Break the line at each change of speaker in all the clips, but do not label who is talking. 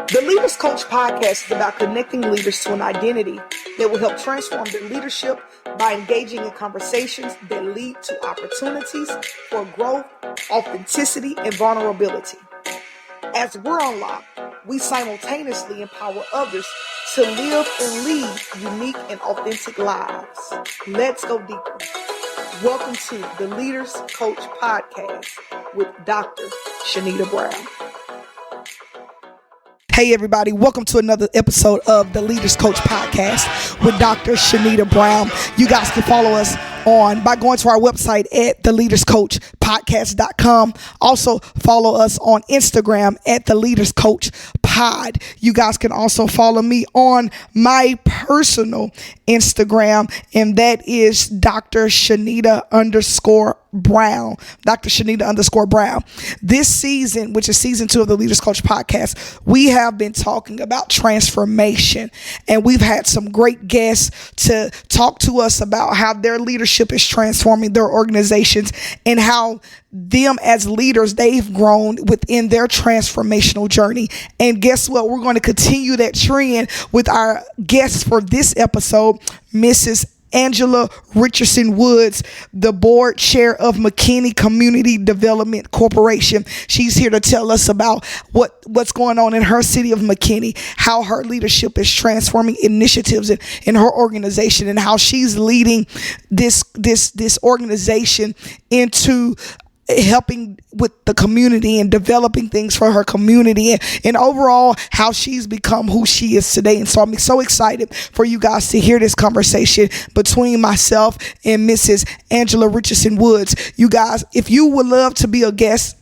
The Leaders Coach podcast is about connecting leaders to an identity that will help transform their leadership by engaging in conversations that lead to opportunities for growth, authenticity, and vulnerability. As we're unlocked, we simultaneously empower others to live and lead unique and authentic lives. Let's go deeper. Welcome to the Leaders Coach podcast with Dr. Shanita Brown. Hey everybody, welcome to another episode of the Leaders Coach podcast with Dr. Shanita Brown. You guys can follow us by going to our website at theleaderscoachpodcast.com. Also follow us on Instagram at theleaderscoachpod. You guys can also follow me on my personal Instagram, and that is Dr. Shanita_Brown. Dr. Shanita_Brown. This season, which is season 2 of the Leaders Coach podcast, we have been talking about transformation, and we've had some great guests to talk to us about how their leadership is transforming their organizations and how them as leaders, they've grown within their transformational journey. And guess what? We're going to continue that trend with our guests for this episode, Mrs. Angela Richardson-Woods, the board chair of McKinney Community Development Corporation. She's here to tell us about what's going on in her city of McKinney, how her leadership is transforming initiatives in her organization, and how she's leading this organization into helping with the community and developing things for her community, and overall how she's become who she is today. And so I'm so excited for you guys to hear this conversation between myself and Mrs. Angela Richardson-Woods. You guys, if you would love to be a guest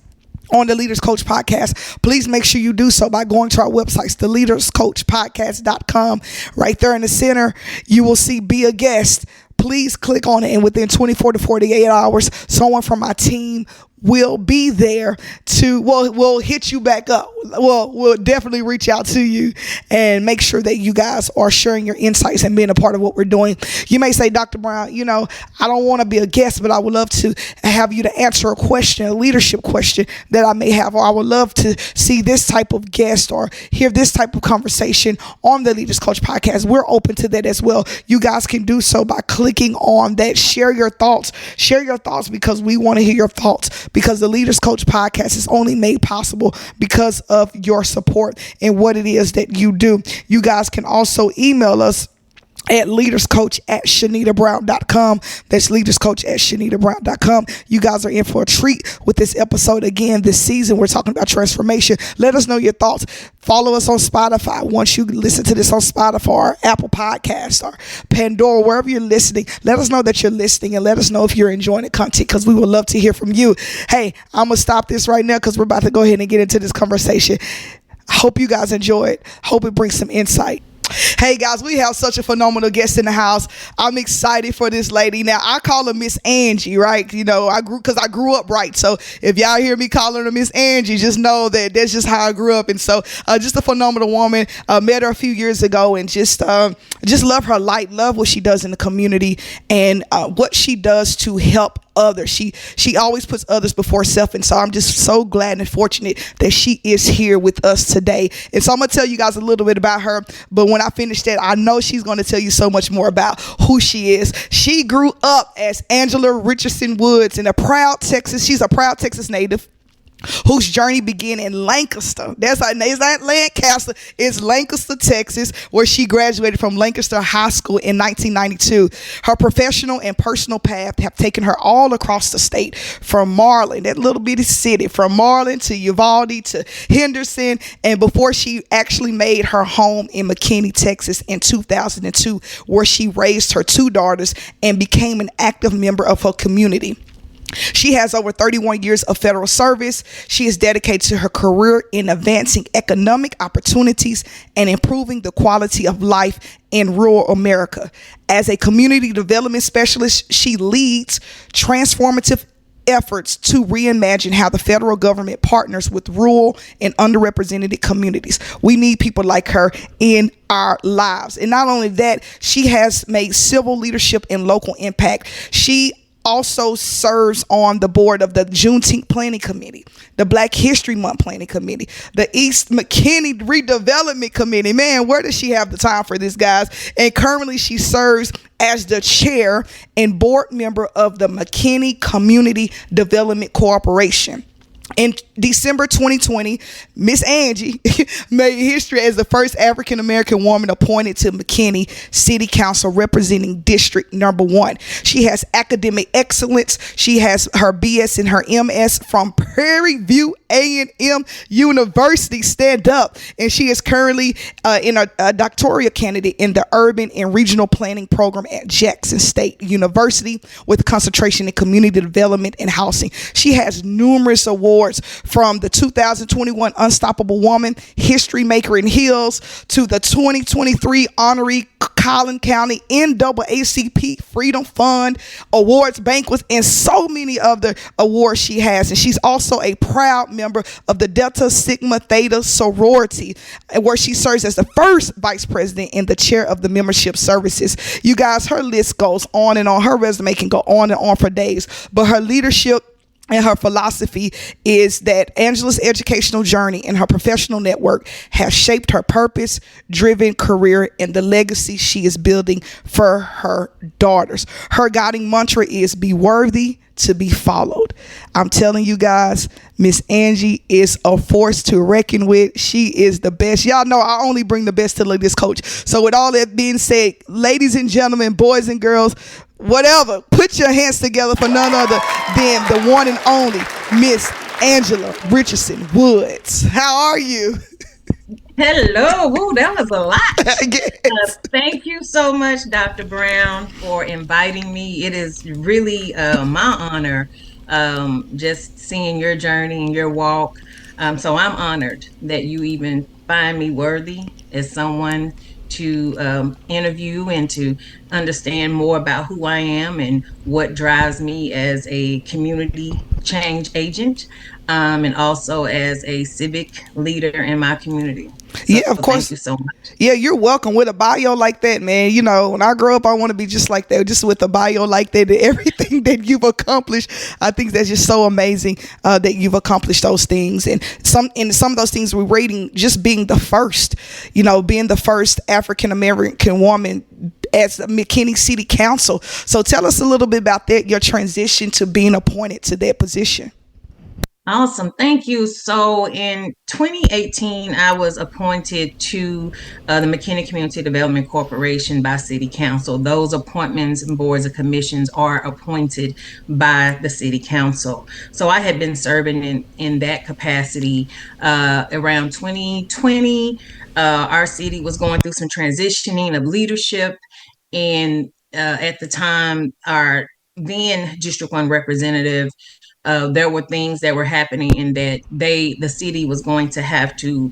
on the Leaders Coach podcast, please make sure you do so by going to our websites, theleaderscoachpodcast.com. Right there in the center, you will see Be a Guest. Please click on it, and within 24 to 48 hours, someone from my team will be there we'll hit you back up. We'll definitely reach out to you and make sure that you guys are sharing your insights and being a part of what we're doing. You may say, Dr. Brown, I don't want to be a guest, but I would love to have you to answer a question, a leadership question that I may have, or I would love to see this type of guest or hear this type of conversation on the Leaders Coach podcast. We're open to that as well. You guys can do so by clicking on that. Share your thoughts because we want to hear your thoughts, because the Leaders Coach podcast is only made possible because of your support and what it is that you do. You guys can also email us at leaderscoach@ShanitaBrown.com. That's leaderscoach@ShanitaBrown.com. You guys are in for a treat with this episode. Again, this season, we're talking about transformation. Let us know your thoughts. Follow us on Spotify. Once you listen to this on Spotify or Apple Podcasts or Pandora, wherever you're listening, let us know that you're listening, and let us know if you're enjoying the content, because we would love to hear from you. Hey, I'm going to stop this right now because we're about to go ahead and get into this conversation. I hope you guys enjoy it. Hope it brings some insight. Hey guys, we have such a phenomenal guest in the house. I'm excited for this lady. Now, I call her Miss Angie, right? I grew up right. So if y'all hear me calling her Miss Angie, just know that that's just how I grew up. And so just a phenomenal woman. Met her a few years ago, and just love her light, love what she does in the community, and what she does to help others. She always puts others before self, and so I'm just so glad and fortunate that she is here with us today. And so I'm gonna tell you guys a little bit about her, but when I finish that, I know she's going to tell you so much more about who she is. She grew up as Angela Richardson-Woods in she's a proud Texas native whose journey began in Lancaster. It's not Lancaster. It's Lancaster, Texas, where she graduated from Lancaster High School in 1992. Her professional and personal path have taken her all across the state, from Marlin, that little bitty city, from Marlin to Uvalde to Henderson, and before she actually made her home in McKinney, Texas in 2002, where she raised her 2 daughters and became an active member of her community. She has over 31 years of federal service. She is dedicated to her career in advancing economic opportunities and improving the quality of life in rural America. As a community development specialist, she leads transformative efforts to reimagine how the federal government partners with rural and underrepresented communities. We need people like her in our lives. And not only that, she has made civil leadership and local impact. She also serves on the board of the Juneteenth Planning Committee, the Black History Month Planning Committee, the East McKinney Redevelopment Committee. Man, where does she have the time for this, guys? And currently she serves as the chair and board member of the McKinney Community Development Corporation. In December 2020, Miss Angie made history as the first African American woman appointed to McKinney City Council representing District Number 1. She has academic excellence. She has her BS and her MS from Prairie View A&M University. Stand up. And she is currently in a doctorate candidate in the Urban and Regional Planning Program at Jackson State University with concentration in community development and housing. She has numerous awards from the 2021 Unstoppable Woman History Maker in Hills to the 2023 honoree Collin County NAACP Freedom Fund Awards banquets, and so many other awards she has. And she's also a proud member of the Delta Sigma Theta sorority, where she serves as the first vice president and the chair of the membership services. You guys, her list goes on and on. Her resume can go on and on for days, but her leadership and her philosophy is that Angela's educational journey and her professional network has shaped her purpose-driven career and the legacy she is building for her daughters. Her guiding mantra is be worthy to be followed. I'm telling you guys, Miss Angie is a force to reckon with. She is the best. Y'all know I only bring the best to this coach. So with all that being said, ladies and gentlemen, boys and girls, whatever, put your hands together for none other than the one and only Miss Angela Richardson-Woods. How are you?
Hello. Ooh, that was a lot. Yes. Thank you so much, Dr. Brown, for inviting me. It is really my honor just seeing your journey and your walk. So I'm honored that you even find me worthy as someone to interview and to understand more about who I am and what drives me as a community change agent, and also as a civic leader in my community.
Yeah, of course.
Thank you so much.
Yeah, you're welcome. With a bio like that, man, you know, when I grow up, I want to be just like that, just with a bio like that, and everything that you've accomplished. I think that's just so amazing that you've accomplished those things. And some of those things we're rating just being the first, you know, being the first African American woman as the McKinney City Council. So tell us a little bit about that, your transition to being appointed to that position.
Awesome. Thank you. So in 2018, I was appointed to the McKinney Community Development Corporation by City Council. Those appointments and boards of commissions are appointed by the City Council. So I had been serving in that capacity around 2020. Our city was going through some transitioning of leadership. And at the time, our then District 1 representative, there were things that were happening in that the city was going to have to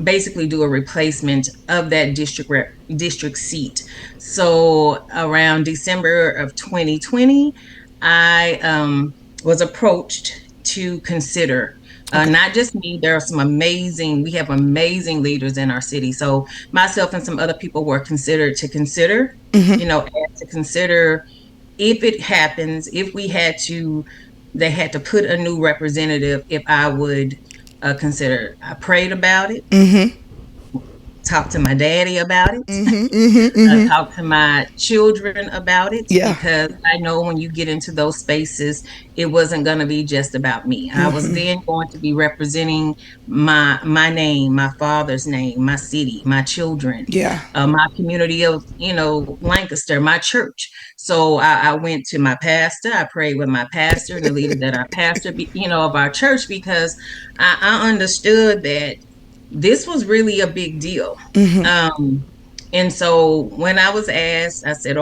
basically do a replacement of that district seat. So around December of 2020, I was approached to consider. Not just me, we have amazing leaders in our city. So myself and some other people were consider, if it happens, if they had to put a new representative, if I would consider. I prayed about it. Mm-hmm. Talked to my daddy about it. Mm-hmm. Talked to my children about it. Yeah. Because I know when you get into those spaces, it wasn't going to be just about me. Mm-hmm. I was then going to be representing my name, my father's name, my city, my children, my community of, Lancaster, my church. So I went to my pastor. I prayed with my pastor and the leader that our pastor, of our church, because I understood that this was really a big deal. Mm-hmm. And so when I was asked, I said,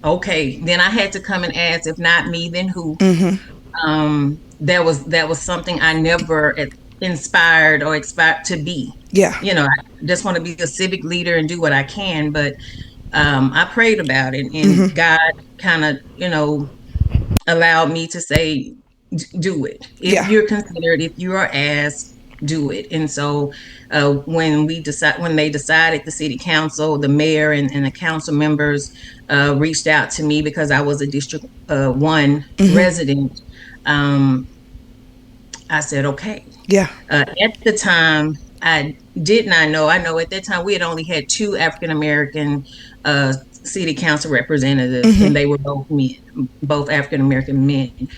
okay, then I had to come and ask, if not me, then who? Mm-hmm. That was something I never inspired or expect to be. Yeah. I just want to be a civic leader and do what I can. But I prayed about it, and mm-hmm. God kind of, allowed me to say, do it. If you're considered, if you are asked, do it. And so when they decided, the city council, the mayor and the council members reached out to me because I was a District 1 resident. I said, okay.
Yeah.
At the time, I did not know. I know at that time we had only had 2 African American city council representatives, and they were both men, both African American men.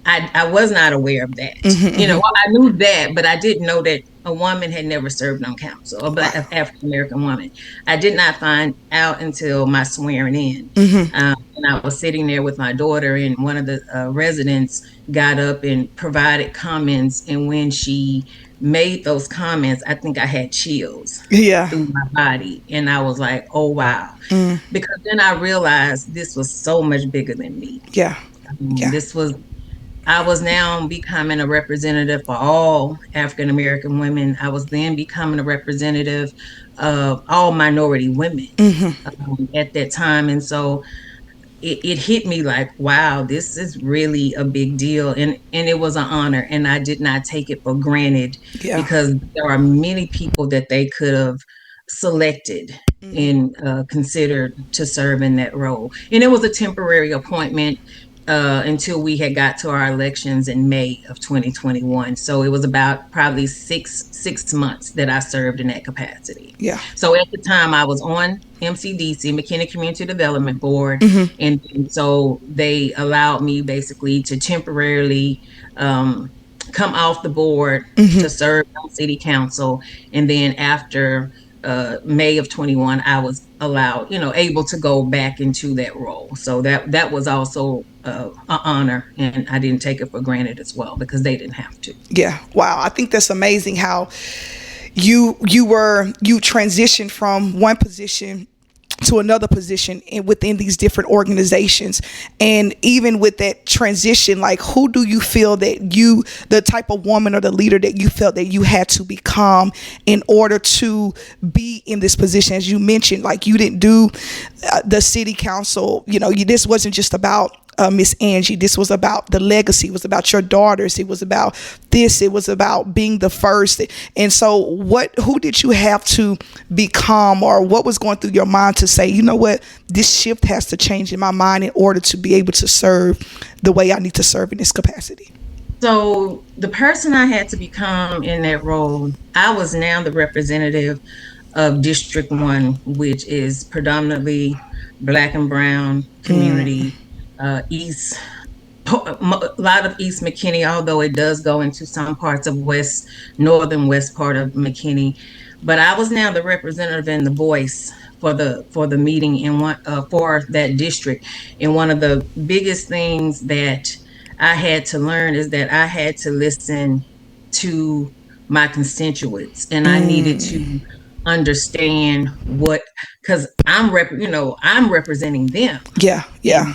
I was not aware of that. I knew that, but I didn't know that a woman had never served on council, a black African American woman. I did not find out until my swearing in. And I was sitting there with my daughter, and one of the residents got up and provided comments. And when she made those comments, I think I had chills through my body. And I was like, oh, wow. Because then I realized this was so much bigger than me. I was now becoming a representative for all African American women. I was then becoming a representative of all minority women at that time. And so it hit me like, wow, this is really a big deal. And it was an honor. And I did not take it for granted because there are many people that they could have selected and considered to serve in that role. And it was a temporary appointment until we had got to our elections in May of 2021. So it was about probably six months that I served in that capacity. So at the time I was on MCDC, McKinney Community Development Board. And so they allowed me basically to temporarily come off the board to serve on city council. And then after May of 21, I was allowed, able to go back into that role. So that was also an honor, and I didn't take it for granted as well because they didn't have to.
Yeah. Wow. I think that's amazing how you transitioned from one position to another position within these different organizations. And even with that transition, like, who do you feel that the type of woman or the leader that you felt that you had to become in order to be in this position? As you mentioned, like, you didn't do the city council, this wasn't just about Miss Angie. This was about the legacy. It was about your daughters. It was about this. It was about being the first. And so who did you have to become, or what was going through your mind to say, you know what, this shift has to change in my mind in order to be able to serve the way I need to serve in this capacity?
So the person I had to become in that role, I was now the representative of District 1, which is predominantly Black and Brown community. A lot of East McKinney, although it does go into some parts of northern west part of McKinney. But I was now the representative and the voice for the meeting for that district. And one of the biggest things that I had to learn is that I had to listen to my constituents, and I needed to understand because I'm representing them.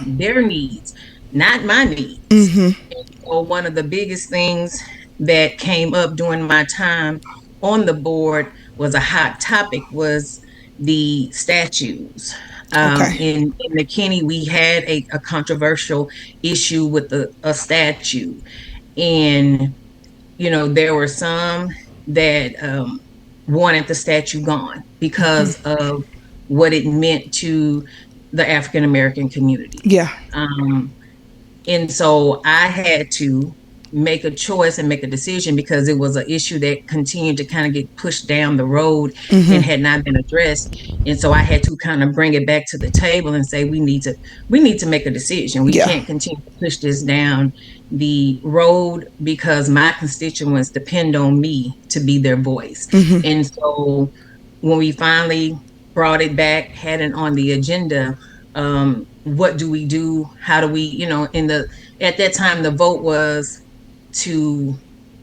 Their needs, not my needs. And so one of the biggest things that came up during my time on the board was a hot topic was the statues. In McKinney, we had a controversial issue with a statue, and there were some that wanted the statue gone because of what it meant to the African American community. And so I had to make a choice and make a decision because it was an issue that continued to kind of get pushed down the road and had not been addressed. And so I had to kind of bring it back to the table and say, we need to make a decision. We can't continue to push this down the road because my constituents depend on me to be their voice. And so when we finally brought it back, had it on the agenda, what do we do? How do we, at that time, the vote was to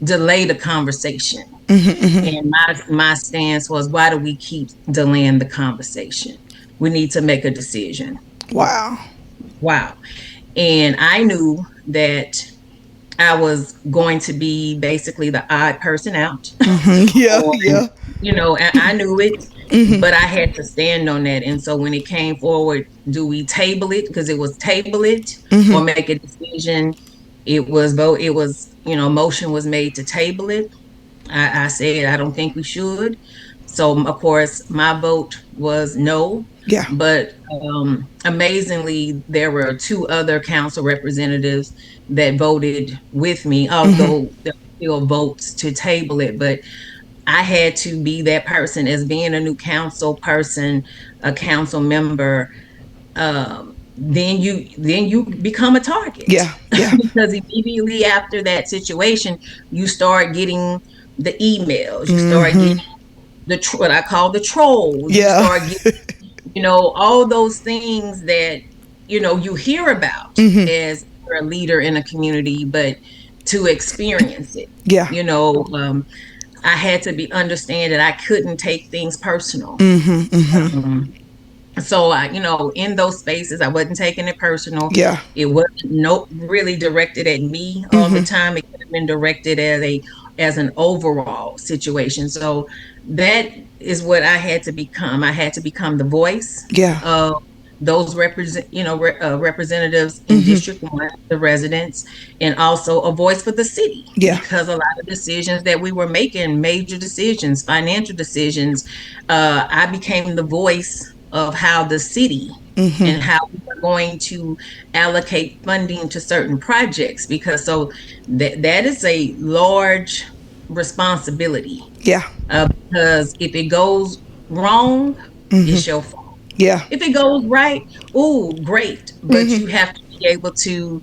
delay the conversation. And my stance was, why do we keep delaying the conversation? We need to make a decision. Wow. And I knew that I was going to be basically the odd person out. And I knew it, but I had to stand on that. And so when it came forward, do we table it? Because it was table it or make a decision. It was motion was made to table it. I said I don't think we should. So of course my vote was no.
Yeah.
But amazingly, there were two other council representatives that voted with me,
Mm-hmm.
although there were still votes to table it. But I had to be that person as being a new council person, a council member. Then you become a target
Yeah. Yeah.
because immediately after that situation, you start getting the emails, you start getting
Mm-hmm.
what I call the trolls, you
Yeah.
start getting, all those things that you hear about
Mm-hmm.
as you're a leader in a community, but to experience it,
Yeah.
you know, um, I had to be understand that I couldn't take things personal.
Mm-hmm. Mm-hmm.
Um, so in those spaces, I wasn't taking it personal.
Yeah.
It wasn't no really directed at me all the
Mm-hmm.
time. It could have been directed as an overall situation. So that is what I had to become. I had to become the voice
Yeah.
of those representatives in
Mm-hmm.
District 1, the residents, and also a voice for the city,
Yeah.
because a lot of decisions that we were making, major decisions, financial decisions, I became the voice of how the city and
Mm-hmm.
how we are going to allocate funding to certain projects, because so that is a large responsibility,
Yeah.
because if it goes wrong, it's
Mm-hmm.
your fault.
Yeah.
If it goes right, oh, great. But you
Mm-hmm.
have to be able to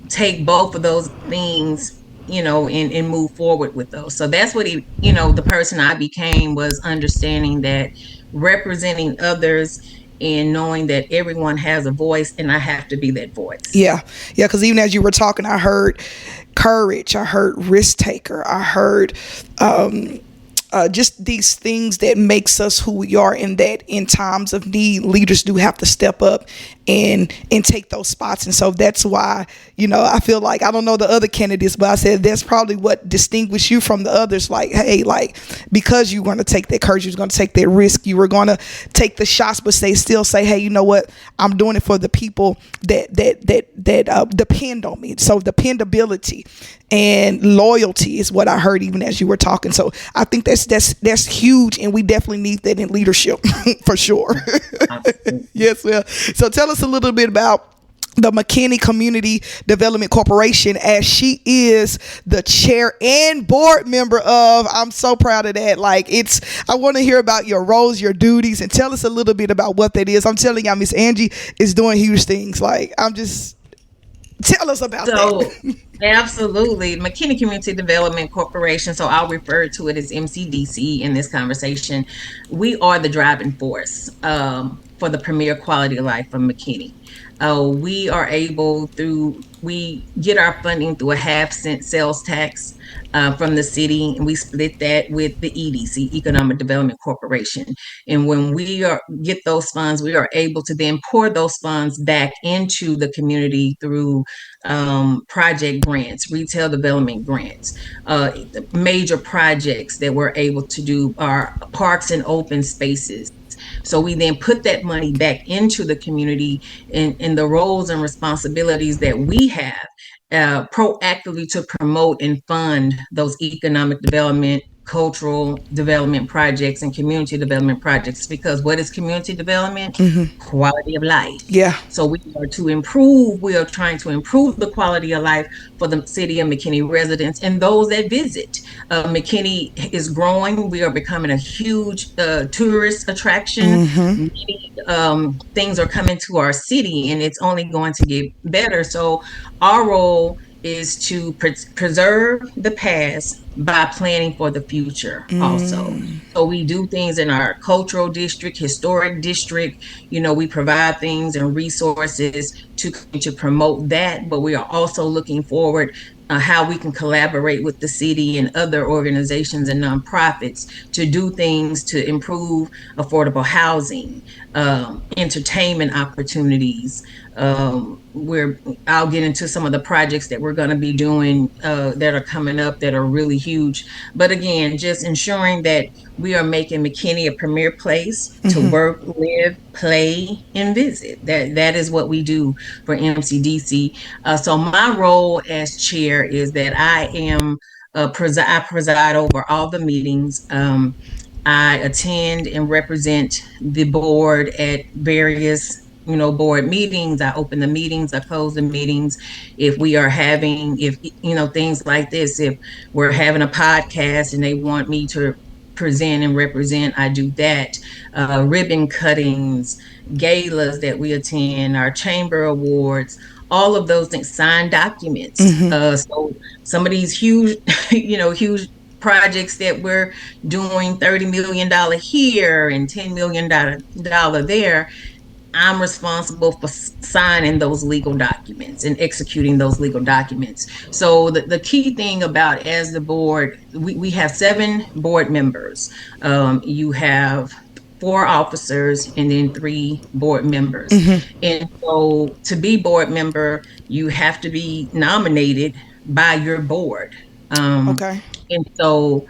take both of those things, and move forward with those. So that's what the person I became was understanding that representing others and knowing that everyone has a voice and I have to be that voice.
Yeah. Yeah. Because even as you were talking, I heard courage. I heard risk taker. I heard just these things that makes us who we are, and that in times of need leaders do have to step up and take those spots. And so that's why I feel like, I don't know the other candidates, but I said that's probably what distinguished you from the others. Like, hey, like, because you're going to take that courage, you're going to take that risk, you were going to take the shots, but still say, hey, you know what, I'm doing it for the people that depend on me. So dependability and loyalty is what I heard even as you were talking. So I think that's huge, and we definitely need that in leadership for sure. Yes, well. So tell us a little bit about the McKinney Community Development Corporation, as she is the chair and board member of. I'm so proud of that. Like, I want to hear about your roles, your duties, and tell us a little bit about what that is. I'm telling y'all, Miss Angie is doing huge things. Like, tell us about
So,
that.
absolutely. McKinney Community Development Corporation, so I'll refer to it as MCDC in this conversation. We are the driving force for the premier quality of life from McKinney. We are we get our funding through a half-cent sales tax from the city, and we split that with the EDC, Economic Development Corporation. And when get those funds, we are able to then pour those funds back into the community through project grants, retail development grants, major projects that we're able to do are parks and open spaces. So we then put that money back into the community in the roles and responsibilities that we have proactively to promote and fund those economic development, cultural development projects, and community development projects. Because what is community development?
Mm-hmm.
Quality of life.
Yeah.
So we are trying to improve the quality of life for the city of McKinney residents and those that visit. McKinney is growing. We are becoming a huge tourist attraction.
Mm-hmm.
Many things are coming to our city, and it's only going to get better. So our role is to preserve the past by planning for the future also.
Mm.
So we do things in our cultural district, historic district. We provide things and resources to promote that, but we are also looking forward how we can collaborate with the city and other organizations and nonprofits to do things to improve affordable housing, entertainment opportunities. I'll get into some of the projects that we're going to be doing that are coming up that are really huge. But again, just ensuring that we are making McKinney a premier place to
Mm-hmm.
work, live, play, and visit. That is what we do for MCDC. So my role as chair is that I am I preside over all the meetings. I attend and represent the board at various, board meetings. I open the meetings, I close the meetings. If we are having, if, things like this, if we're having a podcast and they want me to present and represent, I do that. Ribbon cuttings, galas that we attend, our chamber awards, all of those things, signed documents. So some of these huge, huge projects that we're doing, $30 million here and $10 million there, I'm responsible for signing those legal documents and executing those legal documents. So the key thing about, as the board, we have 7 board members. You have 4 officers and then 3 board members. And so to be board member, you have to be nominated by your board.
Okay.
And so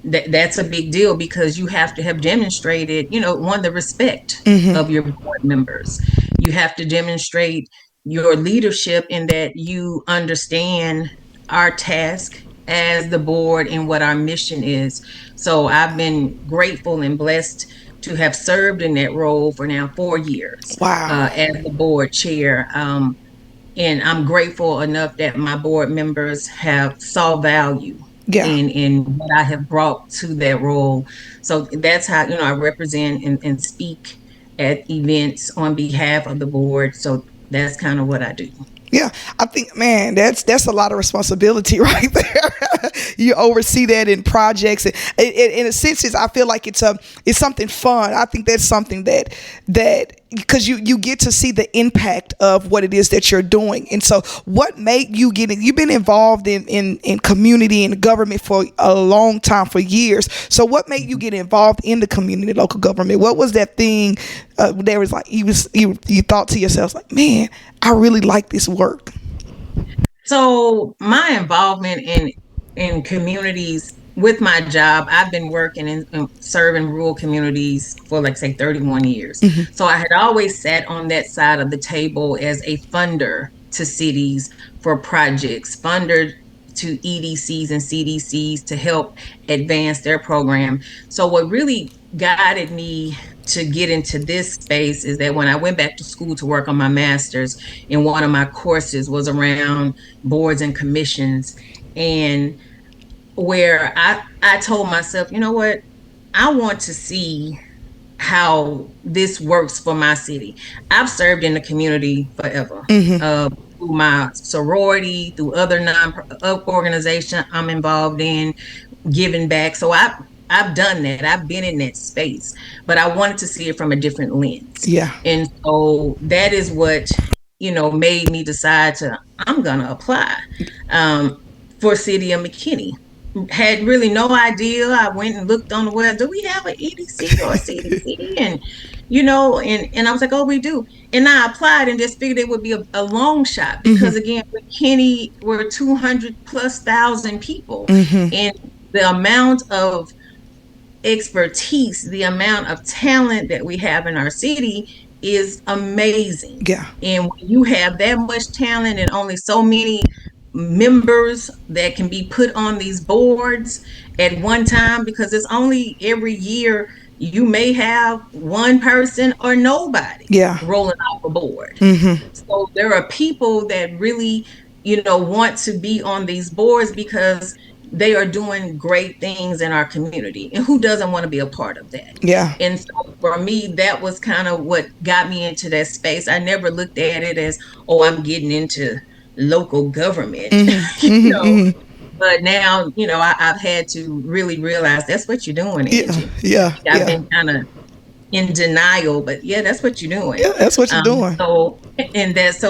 that's a big deal, because you have to have demonstrated, the respect of your board members. You have to demonstrate your leadership in that you understand our task as the board and what our mission is. So I've been grateful and blessed to have served in that role for now 4 years.
Wow.
As the board chair. And I'm grateful enough that my board members have saw value in what I have brought to that role. So that's how, I represent and speak at events on behalf of the board. So that's kind of what I do.
Yeah, I think, man, that's a lot of responsibility right there. You oversee that in projects, and in a sense, I feel like it's something fun. I think that's something that because you get to see the impact of what it is that you're doing. And so what made you you've been involved in community and government for a long time, for years. So what made you get involved in the community, local government? What was that thing that was like you thought to yourself, like, man, I really like this work?
So my involvement in communities with my job, I've been working in serving rural communities for, like, say, 31 years. So I had always sat on that side of the table as a funder to cities for projects, funder to EDCs and CDCs to help advance their program. So what really guided me to get into this space is that when I went back to school to work on my master's, and one of my courses was around boards and commissions, and where I told myself, you know what, I want to see how this works for my city. I've served in the community forever, through my sorority, through other organizations I'm involved in, giving back. So I've done that. I've been in that space, but I wanted to see it from a different lens.
Yeah.
And so that is what, made me decide I'm going to apply for City of McKinney. Had really no idea. I went and looked on the web. Do we have an EDC or a CDC? And, and I was like, oh, we do. And I applied and just figured it would be a long shot, because again, McKinney, we're 200,000+ people. And the amount of expertise, the amount of talent that we have in our city is amazing.
Yeah.
And when you have that much talent and only so many members that can be put on these boards at one time, because it's only every year you may have one person or nobody rolling off a board. So there are people that really, want to be on these boards because they are doing great things in our community, and who doesn't want to be a part of that? Yeah. And so for me, that was kind of what got me into that space. I never looked at it as, oh, I'm getting into local government, but now, I've had to really realize that's what you're doing. I've been kind of in denial, but that's what you're doing.
Yeah, that's what you're doing.
So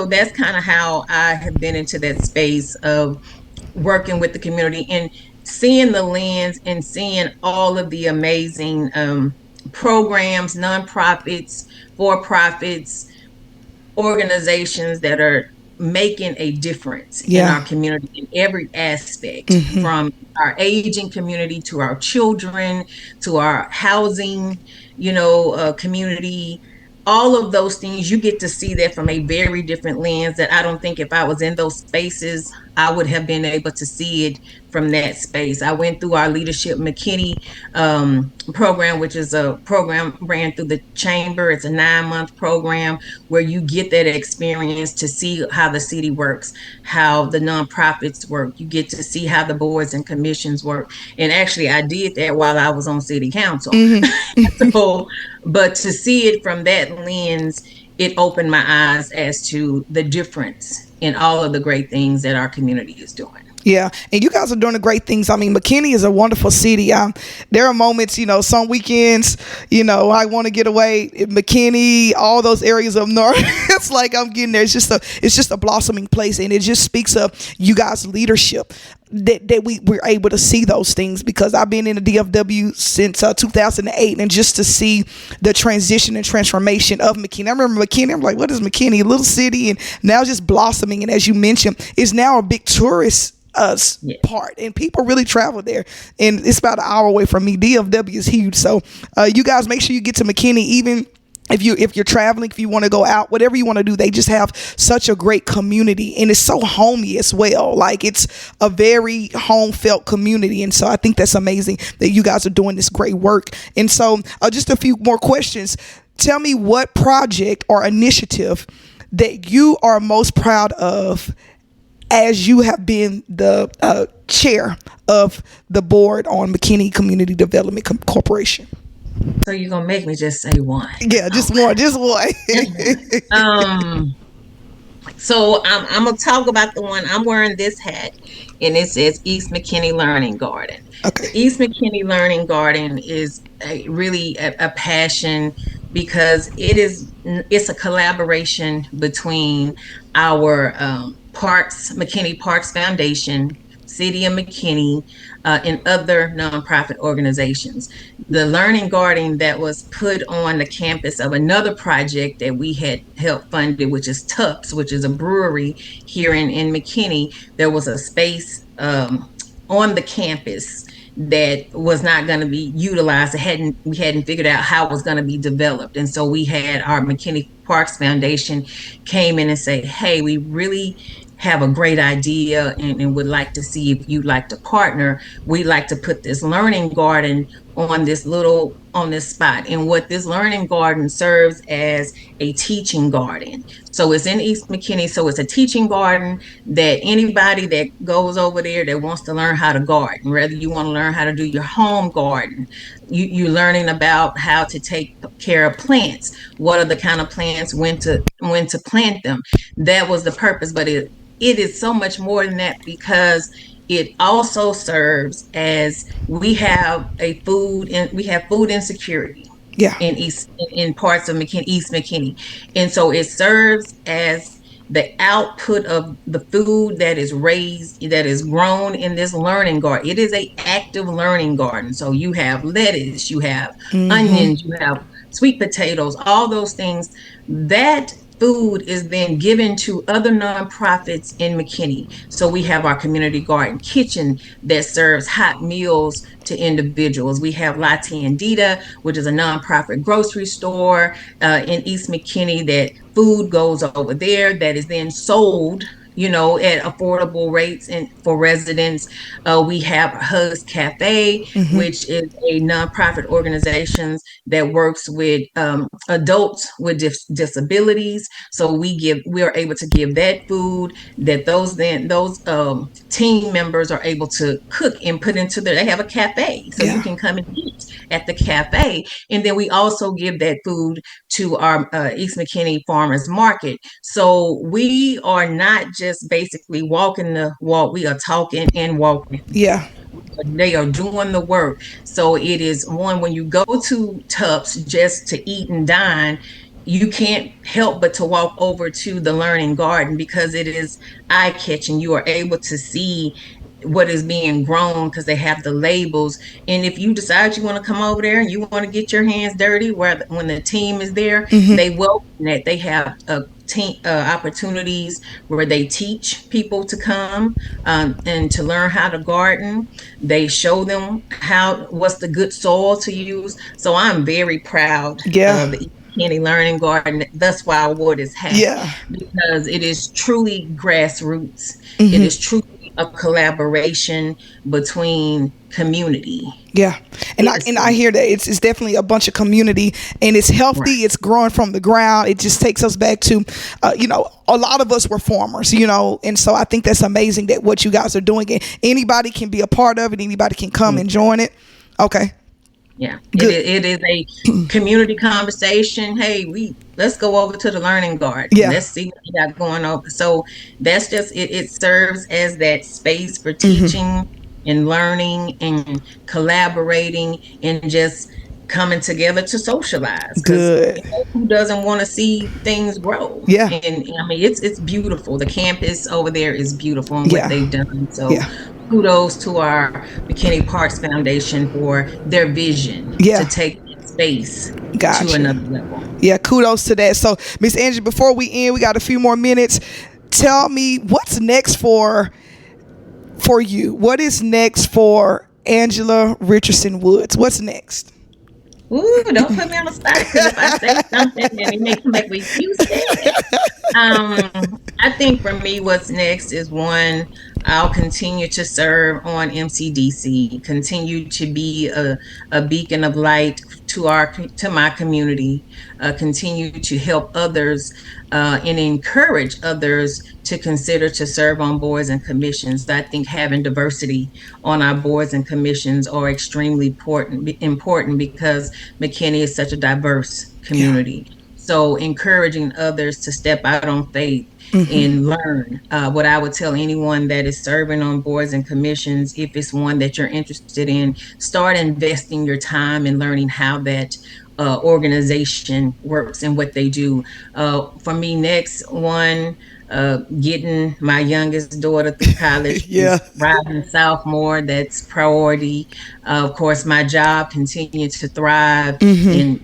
that's kind of how I have been into that space of working with the community and seeing the lens and seeing all of the amazing programs, nonprofits, for-profits, organizations that are making a difference in our community in every aspect, from our aging community to our children, to our housing, community. All of those things, you get to see that from a very different lens that I don't think if I was in those spaces I would have been able to see it from that space. I went through our Leadership McKinney program, which is a program ran through the chamber. It's a 9-month program where you get that experience to see how the city works, how the nonprofits work. You get to see how the boards and commissions work. And actually, I did that while I was on city council. So, but to see it from that lens, it opened my eyes as to the difference in all of the great things that our community is doing.
Yeah, and you guys are doing the great things. I mean, McKinney is a wonderful city. There are moments, some weekends, I want to get away. McKinney, all those areas up north. It's like I'm getting there. It's just a blossoming place, and it just speaks of you guys' leadership that we're able to see those things, because I've been in the DFW since 2008, and just to see the transition and transformation of McKinney. I remember McKinney, I'm like, what is McKinney? A little city, and now just blossoming, and as you mentioned, it's now a big tourist part, and people really travel there, and it's about an hour away from me. DFW is huge, so you guys make sure you get to McKinney, even if you're traveling, if you want to go out, whatever you want to do. They just have such a great community, and it's so homey as well. Like, it's a very home felt community, and so I think that's amazing that you guys are doing this great work. And so just a few more questions. Tell me what project or initiative that you are most proud of, as you have been the chair of the board on McKinney Community Development Corporation.
So you're gonna make me just say one?
Yeah, just one.
So I'm gonna talk about the one. I'm wearing this hat, and it says East McKinney Learning Garden.
Okay.
The East McKinney Learning Garden is really a passion, because it's a collaboration between our McKinney Parks Foundation, City of McKinney, and other nonprofit organizations. The Learning Garden that was put on the campus of another project that we had helped funded, which is Tups, which is a brewery here in McKinney. There was a space on the campus that was not going to be utilized. We hadn't figured out how it was going to be developed. And so we had our McKinney Parks Foundation came in and say, hey, we really have a great idea and would like to see if you'd like to partner. We'd like to put this learning garden on this spot. And what this learning garden serves as a teaching garden. So it's in East McKinney. So it's a teaching garden that anybody that goes over there that wants to learn how to garden, whether you want to learn how to do your home garden, you're learning about how to take care of plants, what are the kind of plants, when to plant them. That was the purpose, but it is so much more than that, because it also serves as we have food insecurity.
Yeah.
In parts of East McKinney. And so it serves as the output of the food that is raised, that is grown in this learning garden. It is an active learning garden. So you have lettuce, you have onions, you have sweet potatoes, all those things. That food is then given to other nonprofits in McKinney. So we have our community garden kitchen that serves hot meals to individuals. We have La Tiendita, which is a nonprofit grocery store in East McKinney, that food goes over there that is then sold at affordable rates and for residents. We have Hugs Cafe, which is a nonprofit organization that works with adults with disabilities. So we are able to give that food that those team members are able to cook and put into they have a cafe, so you can come and eat at the cafe. And then we also give that food to our East McKinney Farmers Market. So we are not just basically walking the walk, we are talking and walking.
Yeah.
They are doing the work. So it is when you go to Tups just to eat and dine, you can't help but to walk over to the learning garden, because it is eye-catching. You are able to see what is being grown, because they have the labels. And if you decide you want to come over there and you want to get your hands dirty, when the team is there, they welcome that. They have opportunities where they teach people to come and to learn how to garden. They show them what's the good soil to use. So I'm very proud of the McKinney Learning Garden. That's why I wore this hat.
Yeah.
Because it is truly grassroots.
Mm-hmm.
It is truly a collaboration between community.
Yeah, and I hear that it's definitely a bunch of community, and it's healthy. Right. It's growing from the ground. It just takes us back to, a lot of us were farmers, and so I think that's amazing that what you guys are doing. And anybody can be a part of it. Anybody can come and join it. Okay.
Yeah, it is a community conversation. Hey, let's go over to the learning garden.
Yeah.
Let's see what you got going on. So that's just it serves as that space for teaching and learning and collaborating and just coming together to socialize.
Good.
Who doesn't want to see things grow?
Yeah.
And I mean, it's beautiful. The campus over there is beautiful and what they've done. So kudos to our McKinney Parks Foundation for their vision to take space to another level.
Yeah, kudos to that. So, Miss Angie, before we end, we got a few more minutes. Tell me what's next for you. What is next for Angela Richardson-Woods? What's next?
Ooh, don't put me on the spot, because if I say something, then it may come back with you said it. I think for me, what's next is one, I'll continue to serve on MCDC, continue to be a beacon of light to my community, continue to help others and encourage others to consider to serve on boards and commissions. I think having diversity on our boards and commissions are extremely important because McKinney is such a diverse community. Yeah. So encouraging others to step out on faith and learn. What I would tell anyone that is serving on boards and commissions, if it's one that you're interested in, start investing your time in learning how that organization works and what they do. For me, next one, getting my youngest daughter through college, rising sophomore, that's priority. Of course, my job continues to thrive and,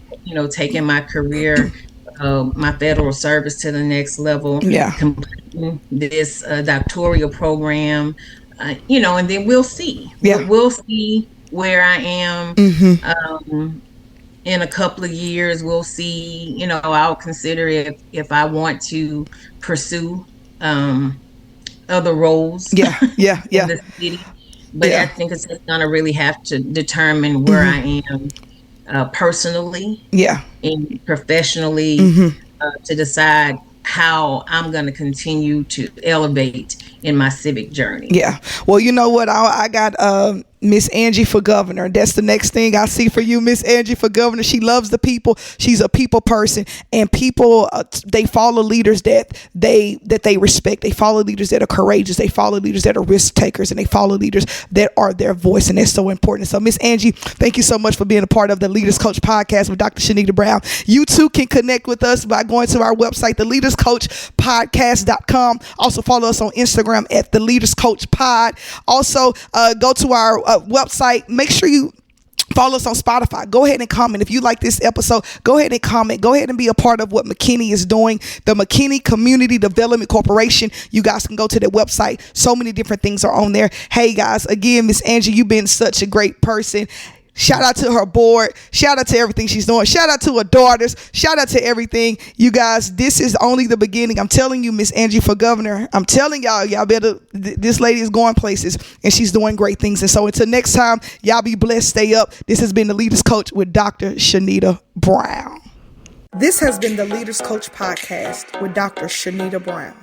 taking my career, my federal service to the next level, completing this doctoral program, and then we'll see. We'll see where I am. In a couple of years, we'll see, I'll consider if I want to pursue other roles in the city. But I think it's just going to really have to determine where I am personally and professionally to decide how I'm going to continue to elevate in my civic journey. Yeah.
Well, you know what? I got Miss Angie for governor. That's the next thing I see for you, Miss Angie for governor. She loves the people. She's a people person, and people they follow leaders that they respect. They follow leaders that are courageous. They follow leaders that are risk takers, and they follow leaders that are their voice, and that's so important. So, Miss Angie, thank you so much for being a part of the Leaders Coach podcast with Dr. Shanita Brown. You too can connect with us by going to our website, theleaderscoachpodcast.com. Also follow us on Instagram at the Leaders Coach Pod. Also go to our website. Make sure you follow us on Spotify. Go ahead and comment. If you like this episode, go ahead and comment. Go ahead and be a part of what McKinney is doing. The McKinney Community Development Corporation. You guys can go to their website. So many different things are on there. Hey guys, again, Miss Angie, you've been such a great person. Shout out to her board. Shout out to everything she's doing. Shout out to her daughters. Shout out to everything. You guys, this is only the beginning. I'm telling you, Miss Angie for governor. I'm telling y'all better. This lady is going places and she's doing great things. And so until next time, y'all be blessed. Stay up. This has been the Leaders Coach with Dr. Shanita Brown. This has been the Leaders Coach podcast with Dr. Shanita Brown.